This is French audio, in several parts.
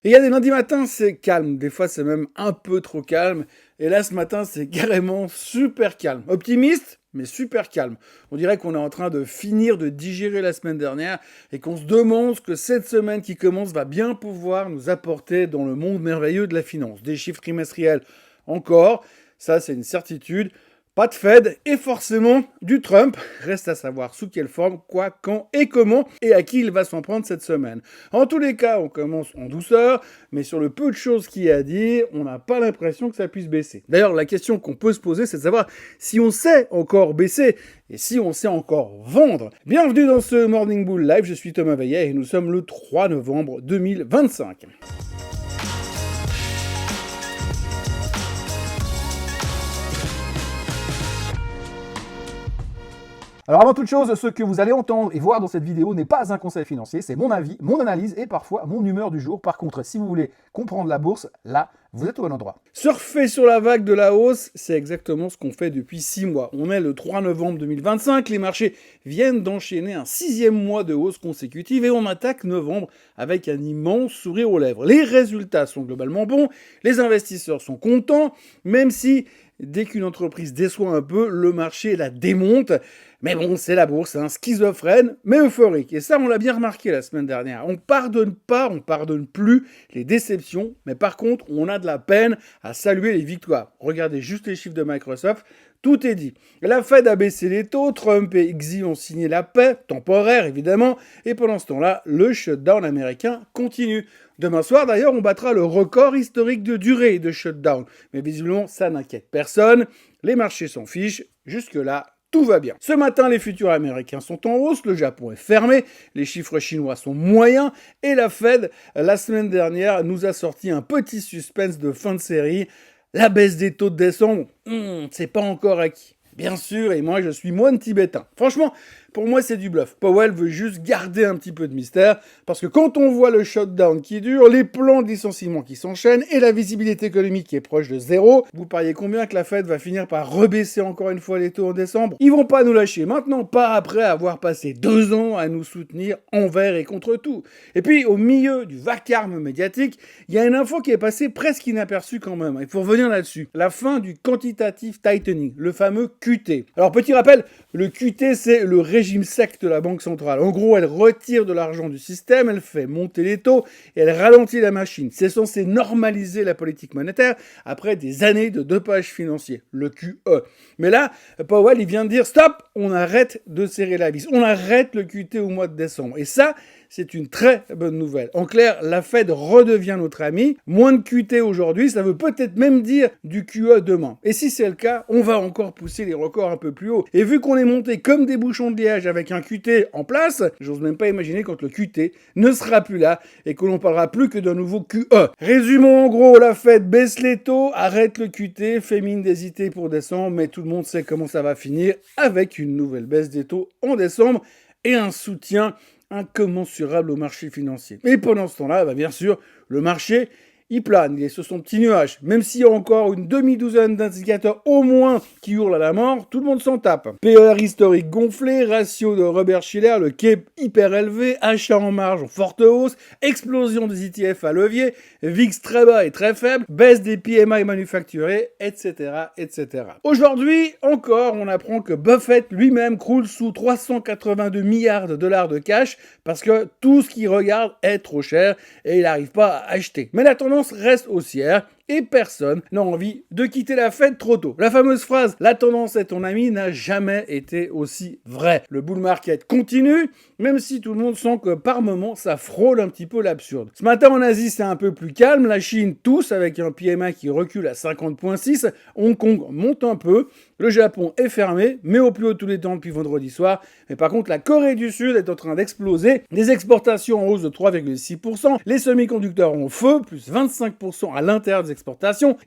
Et il y a des lundis matins, c'est calme. Des fois, c'est même un peu trop calme. Et là, ce matin, c'est carrément super calme. Optimiste, mais super calme. On dirait qu'on est en train de finir de digérer la semaine dernière et qu'on se demande ce que cette semaine qui commence va bien pouvoir nous apporter dans le monde merveilleux de la finance. Des chiffres trimestriels encore, ça c'est une certitude. Pas de Fed et forcément du Trump. Reste à savoir sous quelle forme, quoi, quand et comment et à qui il va s'en prendre cette semaine. En tous les cas, on commence en douceur, mais sur le peu de choses qu'il y a à dire, on n'a pas l'impression que ça puisse baisser. D'ailleurs, la question qu'on peut se poser, c'est de savoir si on sait encore baisser et si on sait encore vendre. Bienvenue dans ce Morning Bull Live, je suis Thomas Veillet et nous sommes le 3 novembre 2025. Alors avant toute chose, ce que vous allez entendre et voir dans cette vidéo n'est pas un conseil financier, c'est mon avis, mon analyse et parfois mon humeur du jour. Par contre, si vous voulez comprendre la bourse, là, vous êtes au bon endroit. Surfer sur la vague de la hausse, c'est exactement ce qu'on fait depuis 6 mois. On est le 3 novembre 2025, les marchés viennent d'enchaîner un 6e mois de hausse consécutive et on attaque novembre avec un immense sourire aux lèvres. Les résultats sont globalement bons, les investisseurs sont contents, même si dès qu'une entreprise déçoit un peu, le marché la démonte. Mais bon, c'est la bourse, schizophrène, mais euphorique. Et ça, on l'a bien remarqué la semaine dernière. On pardonne pas, on pardonne plus les déceptions, mais par contre, on a de la peine à saluer les victoires. Regardez juste les chiffres de Microsoft, tout est dit. La Fed a baissé les taux, Trump et Xi ont signé la paix, temporaire évidemment, et pendant ce temps-là, le shutdown américain continue. Demain soir, d'ailleurs, on battra le record historique de durée de shutdown. Mais visiblement, ça n'inquiète personne. Les marchés s'en fichent. Jusque-là, tout va bien. Ce matin, les futurs américains sont en hausse, le Japon est fermé, les chiffres chinois sont moyens, et la Fed, la semaine dernière, nous a sorti un petit suspense de fin de série. La baisse des taux de décembre, c'est pas encore acquis. Bien sûr, et moi je suis moine tibétain. Franchement, pour moi c'est du bluff. Powell veut juste garder un petit peu de mystère, parce que quand on voit le shutdown qui dure, les plans de licenciement qui s'enchaînent, et la visibilité économique qui est proche de zéro, vous pariez combien que la Fed va finir par rebaisser encore une fois les taux en décembre? Ils vont pas nous lâcher maintenant, pas après avoir passé 2 ans à nous soutenir envers et contre tout. Et puis, au milieu du vacarme médiatique, il y a une info qui est passée presque inaperçue quand même. Il faut revenir là-dessus. La fin du quantitative tightening, le fameux QT. Alors, petit rappel, le QT, c'est le régime sec de la Banque centrale. En gros, elle retire de l'argent du système, elle fait monter les taux et elle ralentit la machine. C'est censé normaliser la politique monétaire après des années de dopage financier, le QE. Mais là, Powell, il vient de dire stop, on arrête de serrer la vis. On arrête le QT au mois de décembre. Et ça, c'est une très bonne nouvelle. En clair, la Fed redevient notre ami. Moins de QT aujourd'hui, ça veut peut-être même dire du QE demain. Et si c'est le cas, on va encore pousser les records un peu plus haut. Et vu qu'on est monté comme des bouchons de liège avec un QT en place, j'ose même pas imaginer quand le QT ne sera plus là et que l'on parlera plus que d'un nouveau QE. Résumons en gros, la Fed baisse les taux, arrête le QT, fait mine d'hésiter pour décembre, mais tout le monde sait comment ça va finir avec une nouvelle baisse des taux en décembre et un soutien incommensurable au marché financier. Et pendant ce temps-là, bien sûr, le marché, il plane, il est sur son petit nuage. Même s'il y a encore une demi-douzaine d'indicateurs au moins qui hurlent à la mort, tout le monde s'en tape. PER historique gonflé, ratio de Robert Shiller, le quai hyper élevé, achat en marge en forte hausse, explosion des ETF à levier, VIX très bas et très faible, baisse des PMI manufacturés, etc., etc. Aujourd'hui, encore, on apprend que Buffett lui-même croule sous 382 milliards de dollars de cash parce que tout ce qu'il regarde est trop cher et il n'arrive pas à acheter. Mais la tendance reste haussière et personne n'a envie de quitter la Fed trop tôt. La fameuse phrase « La tendance est ton ami » n'a jamais été aussi vraie. Le bull market continue, même si tout le monde sent que par moments, ça frôle un petit peu l'absurde. Ce matin en Asie, c'est un peu plus calme. La Chine tousse avec un PMI qui recule à 50,6. Hong Kong monte un peu. Le Japon est fermé, mais au plus haut de tous les temps depuis vendredi soir. Mais par contre, la Corée du Sud est en train d'exploser. Les exportations en hausse de 3,6%. Les semi-conducteurs en feu, plus 25% à l'intérieur des exportations.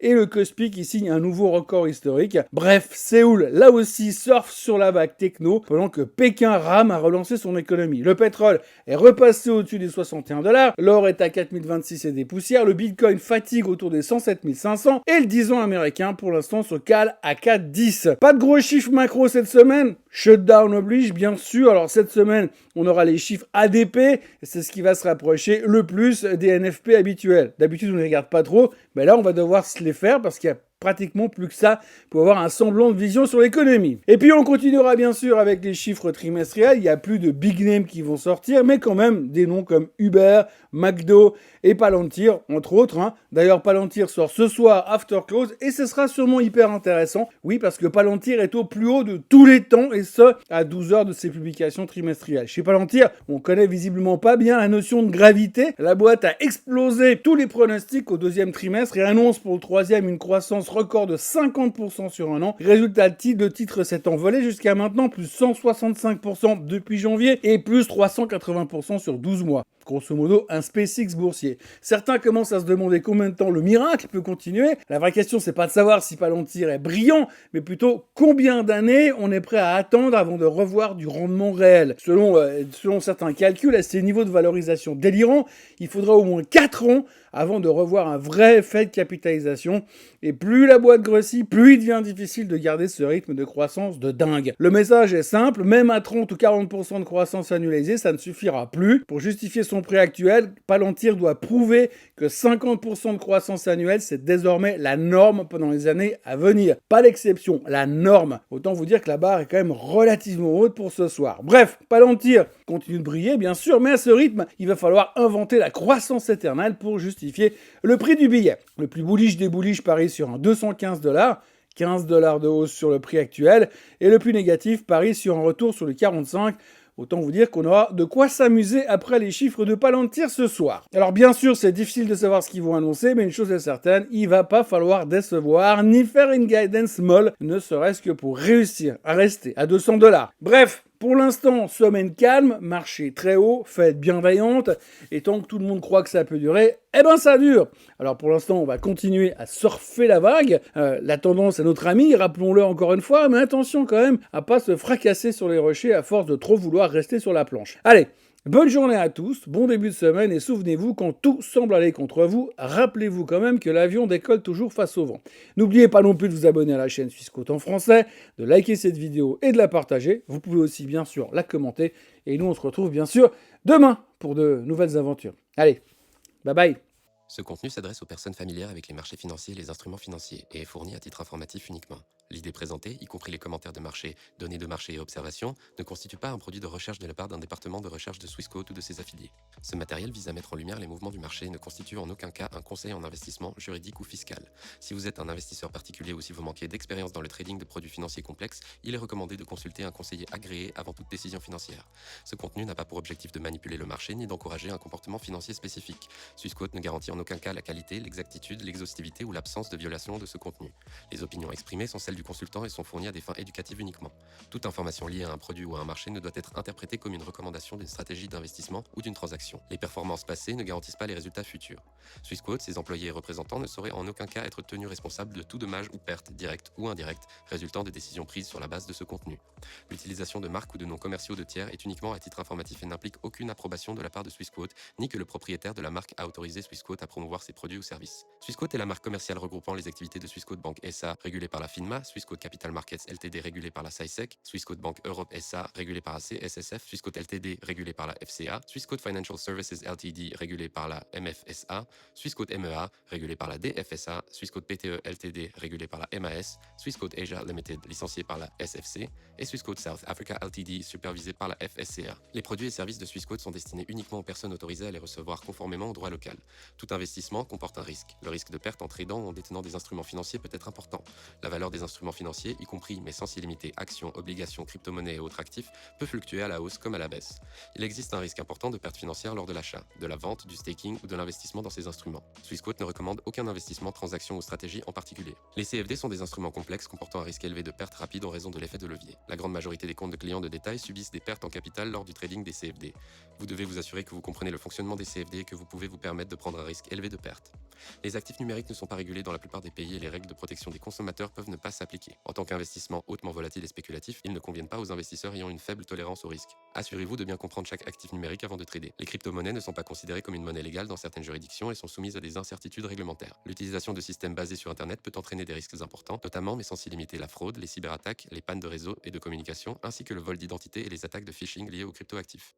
Et le Kospi qui signe un nouveau record historique. Bref, Séoul, là aussi, surfe sur la vague techno, pendant que Pékin rame à relancer son économie. Le pétrole est repassé au-dessus des 61 $. L'or est à 4026 et des poussières. Le Bitcoin fatigue autour des 107 500. Et le 10 ans américain, pour l'instant, se cale à 4,10. Pas de gros chiffres macro cette semaine. Shutdown oblige, bien sûr. Alors cette semaine, on aura les chiffres ADP, et c'est ce qui va se rapprocher le plus des NFP habituels. D'habitude, on ne les regarde pas trop, mais là, on va devoir se les faire parce qu'il y a pratiquement plus que ça pour avoir un semblant de vision sur l'économie. Et puis on continuera bien sûr avec les chiffres trimestriels, il y a plus de big names qui vont sortir, mais quand même des noms comme Uber, McDo et Palantir, entre autres. D'ailleurs, Palantir sort ce soir after close et ce sera sûrement hyper intéressant. Oui, parce que Palantir est au plus haut de tous les temps et ce, à 12 heures de ses publications trimestrielles. Chez Palantir, on connaît visiblement pas bien la notion de gravité. La boîte a explosé tous les pronostics au deuxième trimestre et annonce pour le troisième une croissance record de 50% sur un an. Résultat, le titre s'est envolé jusqu'à maintenant, plus 165% depuis janvier et plus 380% sur 12 mois. Grosso modo, un SpaceX boursier. Certains commencent à se demander combien de temps le miracle peut continuer. La vraie question, c'est pas de savoir si Palantir est brillant, mais plutôt combien d'années on est prêt à attendre avant de revoir du rendement réel. Selon certains calculs, à ces niveaux de valorisation délirants, il faudra au moins 4 ans avant de revoir un vrai effet de capitalisation. Et plus la boîte grossit, plus il devient difficile de garder ce rythme de croissance de dingue. Le message est simple, même à 30 ou 40% de croissance annualisée, ça ne suffira plus. Pour justifier son prix actuel, Palantir doit prouver que 50% de croissance annuelle, c'est désormais la norme pendant les années à venir. Pas l'exception, la norme. Autant vous dire que la barre est quand même relativement haute pour ce soir. Bref, Palantir continue de briller, bien sûr, mais à ce rythme, il va falloir inventer la croissance éternelle pour justifier le prix du billet. Le plus bullish des bullish parie sur un 215 $, 15 $ de hausse sur le prix actuel, et le plus négatif parie sur un retour sur le 45. Autant vous dire qu'on aura de quoi s'amuser après les chiffres de Palantir ce soir. Alors bien sûr, c'est difficile de savoir ce qu'ils vont annoncer, mais une chose est certaine, il va pas falloir décevoir, ni faire une guidance molle, ne serait-ce que pour réussir à rester à 200 $. Bref, pour l'instant, semaine calme, marché très haut, fête bienveillante, et tant que tout le monde croit que ça peut durer, eh ben ça dure. Alors pour l'instant, on va continuer à surfer la vague. La tendance est notre amie, rappelons-le encore une fois, mais attention quand même à pas se fracasser sur les rochers à force de trop vouloir rester sur la planche. Allez, bonne journée à tous, bon début de semaine, et souvenez-vous, quand tout semble aller contre vous, rappelez-vous quand même que l'avion décolle toujours face au vent. N'oubliez pas non plus de vous abonner à la chaîne Swissquote en français, de liker cette vidéo et de la partager. Vous pouvez aussi bien sûr la commenter, et nous on se retrouve bien sûr demain pour de nouvelles aventures. Allez, bye bye. Ce contenu s'adresse aux personnes familières avec les marchés financiers et les instruments financiers et est fourni à titre informatif uniquement. L'idée présentée, y compris les commentaires de marché, données de marché et observations, ne constitue pas un produit de recherche de la part d'un département de recherche de Swissquote ou de ses affiliés. Ce matériel vise à mettre en lumière les mouvements du marché et ne constitue en aucun cas un conseil en investissement juridique ou fiscal. Si vous êtes un investisseur particulier ou si vous manquez d'expérience dans le trading de produits financiers complexes, il est recommandé de consulter un conseiller agréé avant toute décision financière. Ce contenu n'a pas pour objectif de manipuler le marché ni d'encourager un comportement financier spécifique. Swissquote ne garantit en aucun cas la qualité, l'exactitude, l'exhaustivité ou l'absence de violation de ce contenu. Les opinions exprimées sont celles du consultant et sont fournies à des fins éducatives uniquement. Toute information liée à un produit ou à un marché ne doit être interprétée comme une recommandation d'une stratégie d'investissement ou d'une transaction. Les performances passées ne garantissent pas les résultats futurs. Swissquote, ses employés et représentants ne sauraient en aucun cas être tenus responsables de tout dommage ou perte, directe ou indirecte, résultant des décisions prises sur la base de ce contenu. L'utilisation de marques ou de noms commerciaux de tiers est uniquement à titre informatif et n'implique aucune approbation de la part de Swissquote, ni que le propriétaire de la marque a autorisé Swissquote à promouvoir ses produits ou services. Swissquote est la marque commerciale regroupant les activités de Swissquote Bank SA, régulée par la FINMA, Swissquote Capital Markets Ltd, régulée par la SISEC, Swissquote Bank Europe SA, régulée par la CSSF, Swissquote Ltd, régulée par la FCA, Swissquote Financial Services Ltd, régulée par la MFSA, Swissquote MEA, régulée par la DFSA, Swissquote PTE Ltd, régulée par la MAS, Swissquote Asia Limited, licenciée par la SFC, et Swissquote South Africa Ltd, supervisée par la FSCA. Les produits et services de Swissquote sont destinés uniquement aux personnes autorisées à les recevoir conformément au droit local. Tout investissement comporte un risque. Le risque de perte en tradant ou en détenant des instruments financiers peut être important. La valeur des instruments financiers, y compris mais sans s'y limiter actions, obligations, crypto-monnaies et autres actifs, peut fluctuer à la hausse comme à la baisse. Il existe un risque important de perte financière lors de l'achat, de la vente, du staking ou de l'investissement dans ces instruments. Swissquote ne recommande aucun investissement, transaction ou stratégie en particulier. Les CFD sont des instruments complexes comportant un risque élevé de perte rapide en raison de l'effet de levier. La grande majorité des comptes de clients de détail subissent des pertes en capital lors du trading des CFD. Vous devez vous assurer que vous comprenez le fonctionnement des CFD et que vous pouvez vous permettre de prendre un risque risque élevé de perte. Les actifs numériques ne sont pas régulés dans la plupart des pays et les règles de protection des consommateurs peuvent ne pas s'appliquer. En tant qu'investissement hautement volatile et spéculatif, ils ne conviennent pas aux investisseurs ayant une faible tolérance au risque. Assurez-vous de bien comprendre chaque actif numérique avant de trader. Les crypto-monnaies ne sont pas considérées comme une monnaie légale dans certaines juridictions et sont soumises à des incertitudes réglementaires. L'utilisation de systèmes basés sur Internet peut entraîner des risques importants, notamment mais sans s'y limiter la fraude, les cyberattaques, les pannes de réseau et de communication, ainsi que le vol d'identité et les attaques de phishing liées aux cryptoactifs.